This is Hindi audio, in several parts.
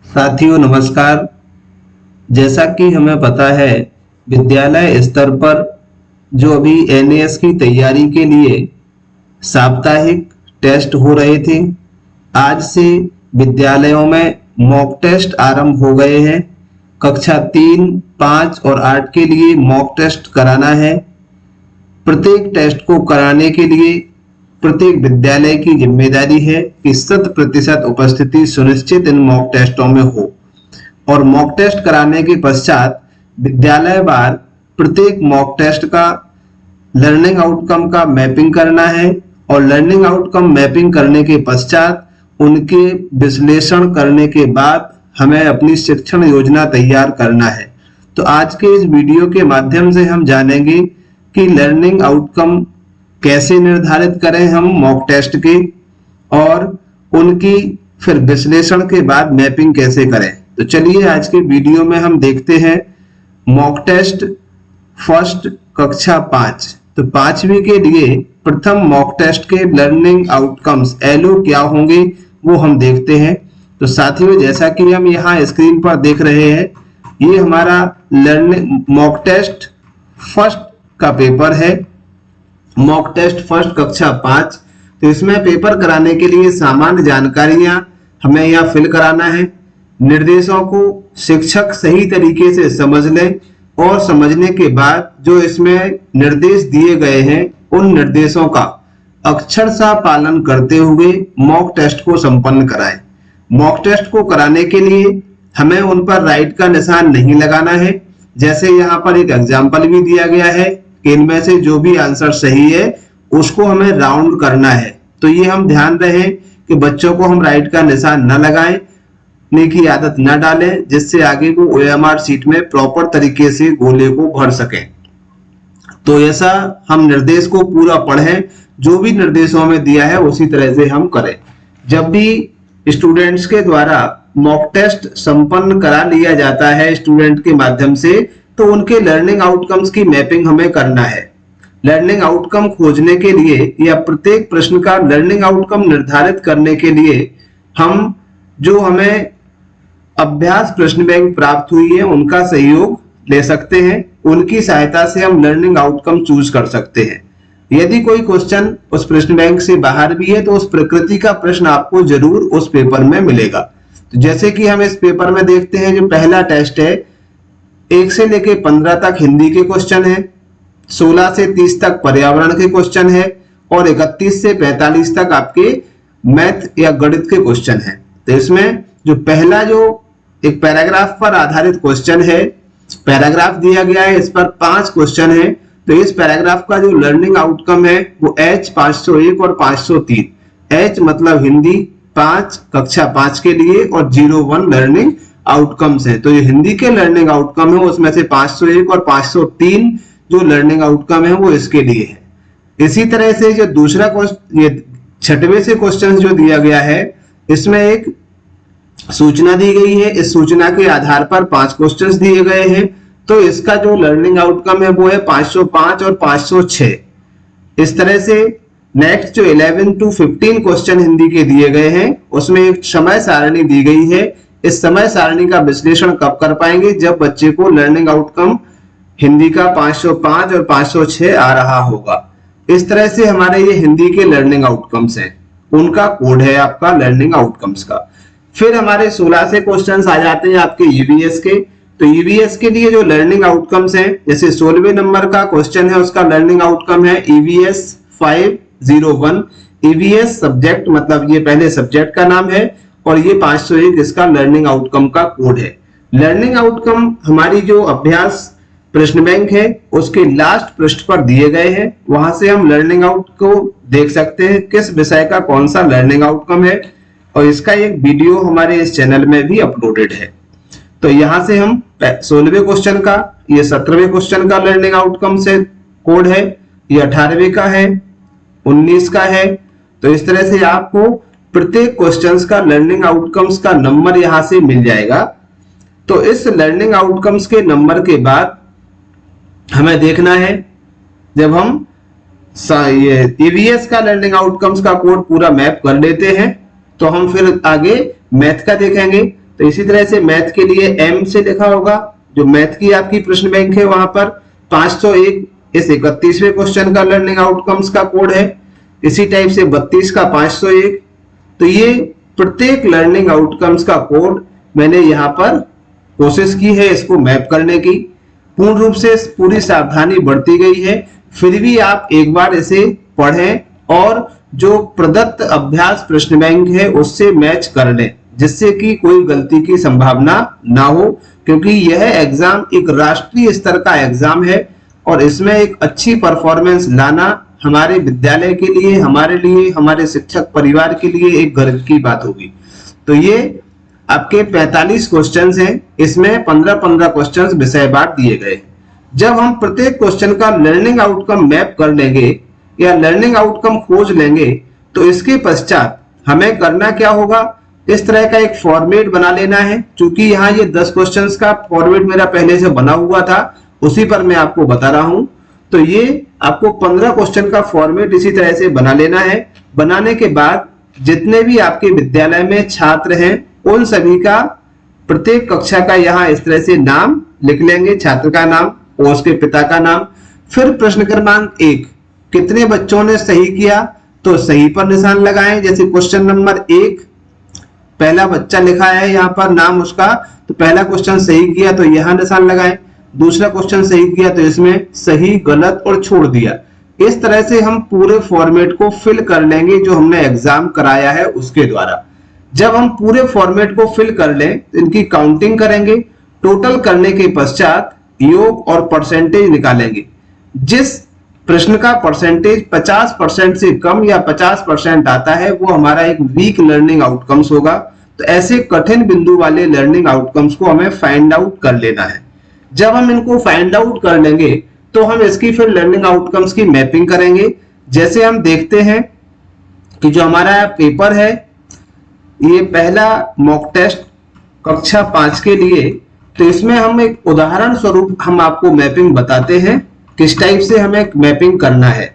साथियों नमस्कार। जैसा कि हमें पता है, विद्यालय स्तर पर जो अभी एनएएस की तैयारी के लिए साप्ताहिक टेस्ट हो रहे थे, आज से विद्यालयों में मॉक टेस्ट आरंभ हो गए हैं। कक्षा 3, 5 और 8 के लिए मॉक टेस्ट कराना है। प्रत्येक टेस्ट को कराने के लिए प्रत्येक विद्यालय की जिम्मेदारी है कि 100% उपस्थिति सुनिश्चित इन मॉक टेस्टों में हो और मॉक टेस्ट कराने के पश्चात विद्यालय वार प्रत्येक मॉक टेस्ट का लर्निंग आउटकम का मैपिंग करना है और लर्निंग आउटकम मैपिंग करने के पश्चात उनके विश्लेषण करने के बाद हमें अपनी शिक्षण योजना तैयार करना है। तो आज के इस वीडियो के माध्यम से हम जानेंगे कि लर्निंग आउटकम कैसे निर्धारित करें हम मॉक टेस्ट के, और उनकी फिर विश्लेषण के बाद मैपिंग कैसे करें। तो चलिए आज के वीडियो में हम देखते हैं मॉक टेस्ट फर्स्ट कक्षा 5। तो 5वीं के लिए प्रथम मॉक टेस्ट के लर्निंग आउटकम्स एलओ क्या होंगे वो हम देखते हैं। तो साथियों, जैसा कि हम यहाँ स्क्रीन पर देख रहे हैं, ये हमारा लर्निंग मॉक टेस्ट फर्स्ट का पेपर है। मॉक टेस्ट फर्स्ट कक्षा 5। तो इसमें पेपर कराने के लिए सामान्य जानकारियां हमें यहाँ फिल कराना है। निर्देशों को शिक्षक सही तरीके से समझ लें और समझने के बाद जो इसमें निर्देश दिए गए हैं उन निर्देशों का अक्षरशः पालन करते हुए मॉक टेस्ट को संपन्न कराएं। मॉक टेस्ट को कराने के लिए हमें उन पर राइट का निशान नहीं लगाना है। जैसे यहाँ पर एक एग्जाम्पल भी दिया गया है कि इनमें से जो भी आंसर सही है उसको हमें राउंड करना है। तो ये हम ध्यान रहे कि बच्चों को हम राइट का निशान न लगाएं, की आदत न डालें, जिससे आगे वो ओएमआर सीट में प्रॉपर तरीके से गोले को भर सकें। तो ऐसा हम निर्देश को पूरा पढ़ें, जो भी निर्देशों में दिया है उसी तरह से हम करें। जब भी स्टूडेंट्स के द्वारा मॉक टेस्ट संपन्न करा लिया जाता है स्टूडेंट के माध्यम से, तो उनके लर्निंग आउटकम्स की मैपिंग हमें करना है। लर्निंग आउटकम खोजने के लिए या प्रत्येक प्रश्न का लर्निंग आउटकम निर्धारित करने के लिए हम जो हमें अभ्यास प्रश्न बैंक प्राप्त हुई है उनका सहयोग ले सकते हैं। उनकी सहायता से हम लर्निंग आउटकम चूज कर सकते हैं। यदि कोई क्वेश्चन उस प्रश्न बैंक से बाहर भी है तो उस प्रकृति का प्रश्न आपको जरूर उस पेपर में मिलेगा। तो जैसे कि हम इस पेपर में देखते हैं, जो पहला टेस्ट है 1 से लेके 15 तक हिंदी के क्वेश्चन है, 16 से 30 तक पर्यावरण के क्वेश्चन है और 31 से 45 तक आपके मैथ या गणित के क्वेश्चन है। तो इसमें जो पहला जो एक पैराग्राफ पर आधारित क्वेश्चन है, पैराग्राफ दिया गया है, इस पर 5 क्वेश्चन है। तो इस पैराग्राफ का जो लर्निंग आउटकम है वो H 501 और 503। H मतलब हिंदी 5 कक्षा 5 के लिए और 01 लर्निंग आउटकम्स है। तो ये हिंदी के लर्निंग आउटकम है, उसमें से 501 और 503 जो लर्निंग आउटकम है वो इसके लिए है। इसी तरह से जो दूसरा क्वेश्चन, ये 6वें से क्वेश्चन जो दिया गया है, इसमें एक सूचना दी गई है। इस सूचना के आधार पर 5 क्वेश्चंस दिए गए हैं। तो इसका जो लर्निंग आउटकम है वो है 505 और 506। इस तरह से नेक्स्ट जो 11 to 15 क्वेश्चन हिंदी के दिए गए हैं उसमें एक समय सारणी दी गई है। इस समय सारणी का विश्लेषण कब कर पाएंगे? जब बच्चे को लर्निंग आउटकम हिंदी का 505 और 506 आ रहा होगा। इस तरह से हमारे ये हिंदी के लर्निंग आउटकम्स हैं, उनका कोड है आपका लर्निंग आउटकम्स का। फिर हमारे 16 से क्वेश्चंस आ जाते हैं आपके ईवीएस के। तो ईवीएस के लिए जो लर्निंग आउटकम्स हैं, जैसे 16वें नंबर का क्वेश्चन है, उसका लर्निंग आउटकम है ईवीएस 501। ईवीएस सब्जेक्ट मतलब ये पहले सब्जेक्ट का नाम है और ये 501 इसका लर्निंग आउटकम का कोड है। लर्निंग आउटकम हमारी जो अभ्यास प्रश्न बैंक है उसके लास्ट पृष्ठ पर दिए गए हैं। वहां से हम लर्निंग आउट को देख सकते हैं किस विषय का कौन सा लर्निंग आउटकम है, और इसका एक वीडियो हमारे इस चैनल में भी अपलोडेड है। तो यहां से हम 16वें क्वेश्चन का, ये 17वें क्वेश्चन का लर्निंग आउटकम से कोड है, ये 18वें का है, 19 का है। तो इस तरह से आपको प्रत्येक क्वेश्चंस का लर्निंग आउटकम्स का नंबर यहां से मिल जाएगा। तो इस लर्निंग आउटकम्स के नंबर के बाद हमें देखना है, जब हम ये ईवीएस का लर्निंग आउटकम्स का कोड पूरा मैप कर लेते हैं तो हम फिर आगे मैथ का देखेंगे। तो इसी तरह से मैथ के लिए M से लिखा होगा, जो मैथ की आपकी प्रश्न बैंक है वहां पर 501 इस 31वें क्वेश्चन का लर्निंग आउटकम्स का कोड है। इसी टाइप से 32 का 501। तो ये प्रत्येक लर्निंग आउटकम्स का कोड मैंने यहाँ पर कोशिश की है इसको मैप करने की। पूर्ण रूप से पूरी सावधानी बरती गई है, फिर भी आप एक बार इसे पढ़ें और जो प्रदत्त अभ्यास प्रश्न बैंक है उससे मैच कर लें, जिससे कि कोई गलती की संभावना ना हो, क्योंकि यह एग्जाम एक राष्ट्रीय स्तर का एग्जाम है और इसमें एक अच्छी परफॉर्मेंस लाना हमारे विद्यालय के लिए, हमारे लिए, हमारे शिक्षक परिवार के लिए एक गर्व की बात होगी। तो ये आपके 45 क्वेश्चंस हैं, इसमें 15-15 क्वेश्चंस विषयवार दिए गए। जब हम प्रत्येक क्वेश्चन का लर्निंग आउटकम मैप कर लेंगे या लर्निंग आउटकम खोज लेंगे, तो इसके पश्चात हमें करना क्या होगा, इस तरह का एक फॉर्मेट बना लेना है। क्योंकि यहाँ ये 10 क्वेश्चंस का फॉर्मेट मेरा पहले से बना हुआ था, उसी पर मैं आपको बता रहा हूं। तो ये आपको 15 क्वेश्चन का फॉर्मेट इसी तरह से बना लेना है। बनाने के बाद जितने भी आपके विद्यालय में छात्र हैं उन सभी का प्रत्येक कक्षा का यहाँ इस तरह से नाम लिख लेंगे, छात्र का नाम और उसके पिता का नाम। फिर प्रश्न क्रमांक 1, कितने बच्चों ने सही किया, तो सही पर निशान लगाएं। जैसे क्वेश्चन नंबर 1 पहला बच्चा लिखा है यहाँ पर नाम उसका, तो पहला क्वेश्चन सही किया तो यहाँ निशान लगाएं। दूसरा क्वेश्चन सही किया तो इसमें सही, गलत और छोड़ दिया। इस तरह से हम पूरे फॉर्मेट को फिल कर लेंगे जो हमने एग्जाम कराया है उसके द्वारा। जब हम पूरे फॉर्मेट को फिल कर लें तो इनकी काउंटिंग करेंगे। टोटल करने के पश्चात योग और परसेंटेज निकालेंगे। जिस प्रश्न का परसेंटेज 50% से कम या 50% आता है वो हमारा एक वीक लर्निंग आउटकम्स होगा। तो ऐसे कठिन बिंदु वाले लर्निंग आउटकम्स को हमें फाइंड आउट कर लेना है। जब हम इनको फाइंड आउट कर लेंगे तो हम इसकी फिर लर्निंग आउटकम्स की मैपिंग करेंगे। जैसे हम देखते हैं कि जो हमारा पेपर है, ये पहला मॉक टेस्ट कक्षा 5 के लिए, तो इसमें हम एक उदाहरण स्वरूप हम आपको मैपिंग बताते हैं किस टाइप से हमें मैपिंग करना है।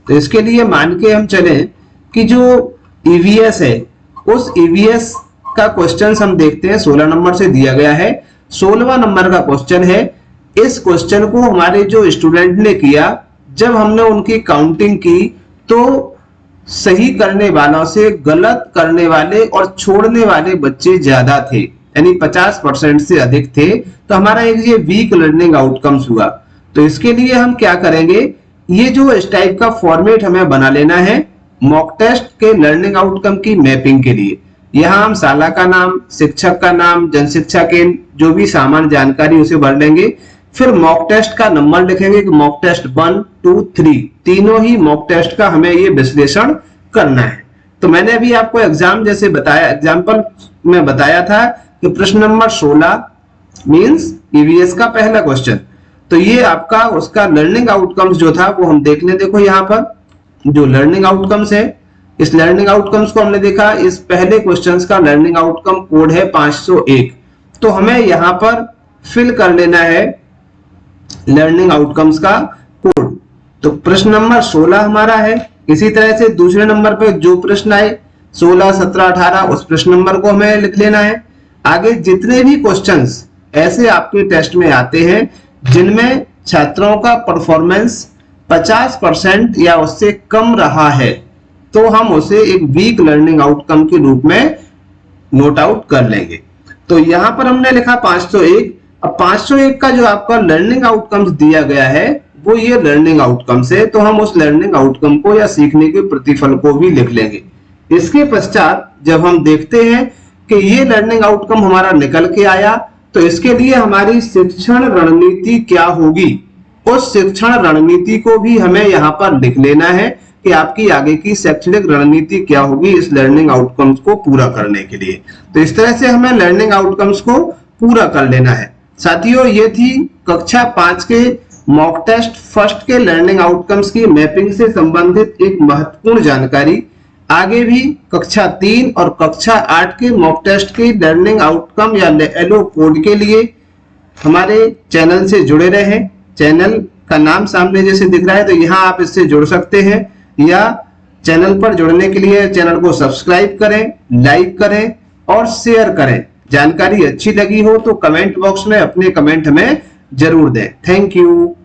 तो इसके लिए मान के हम चलें कि जो ईवीएस है उस ईवीएस का क्वेश्चन हम देखते हैं 16 नंबर से दिया गया है। 16वां नंबर का क्वेश्चन है। इस क्वेश्चन को हमारे जो स्टूडेंट ने किया, जब हमने उनकी काउंटिंग की तो सही करने वालों से गलत करने वाले और छोड़ने वाले बच्चे ज्यादा थे, यानी 50% से अधिक थे। तो हमारा एक ये वीक लर्निंग आउटकम्स हुआ। तो इसके लिए हम क्या करेंगे, ये जो इस टाइप का फॉर्मेट हमें बना लेना है मॉक टेस्ट के लर्निंग आउटकम की मैपिंग के लिए। यहाँ हम शाला का नाम, शिक्षक का नाम, जनशिक्षा केंद्र, जो भी सामान्य जानकारी उसे भर लेंगे। फिर मॉक टेस्ट का नंबर लिखेंगे कि मॉक टेस्ट 1, 2, 3, तीनों ही मॉक टेस्ट का हमें ये विश्लेषण करना है। तो मैंने अभी आपको एग्जाम जैसे बताया, एग्जाम्पल में बताया था कि प्रश्न नंबर 16 मींस ईवीएस का पहला क्वेश्चन, तो ये आपका उसका लर्निंग आउटकम्स जो था वो हम देख लें। देखो यहाँ पर जो लर्निंग आउटकम्स है, इस लर्निंग आउटकम्स को हमने देखा, इस पहले क्वेश्चंस का लर्निंग आउटकम कोड है 501। तो हमें यहाँ पर फिल कर लेना है लर्निंग आउटकम्स का कोड। तो प्रश्न नंबर 16 हमारा है। इसी तरह से दूसरे नंबर पे जो प्रश्न आए 16, 17, 18 उस प्रश्न नंबर को हमें लिख लेना है। आगे जितने भी क्वेश्चंस ऐसे आपके टेस्ट में आते हैं जिनमें छात्रों का परफॉर्मेंस 50% या उससे कम रहा है, तो हम उसे एक वीक लर्निंग आउटकम के रूप में नोट आउट कर लेंगे। तो यहां पर हमने लिखा 501। अब 501 का जो आपका लर्निंग आउटकम्स दिया गया है वो ये लर्निंग आउटकम्स है, तो हम उस लर्निंग आउटकम को या सीखने के प्रतिफल को भी लिख लेंगे। इसके पश्चात जब हम देखते हैं कि ये लर्निंग आउटकम हमारा निकल के आया, तो इसके लिए हमारी शिक्षण रणनीति क्या होगी, उस शिक्षण रणनीति को भी हमें यहाँ पर लिख लेना है कि आपकी आगे की शैक्षणिक रणनीति क्या होगी इस लर्निंग आउटकम्स को पूरा करने के लिए। तो इस तरह से हमें लर्निंग आउटकम्स को पूरा कर लेना है। साथियों, ये थी कक्षा 5 के मॉक टेस्ट फर्स्ट के लर्निंग आउटकम्स की मैपिंग से संबंधित एक महत्वपूर्ण जानकारी। आगे भी कक्षा 3 और कक्षा 8 के मॉक टेस्ट के लर्निंग आउटकम या एलओ कोड के लिए हमारे चैनल से जुड़े रहें। चैनल का नाम सामने जैसे दिख रहा है, तो यहाँ आप इससे जुड़ सकते हैं, या चैनल पर जुड़ने के लिए चैनल को सब्सक्राइब करें, लाइक करें और शेयर करें, जानकारी अच्छी लगी हो तो कमेंट बॉक्स में अपने कमेंट हमें जरूर दें। Thank you.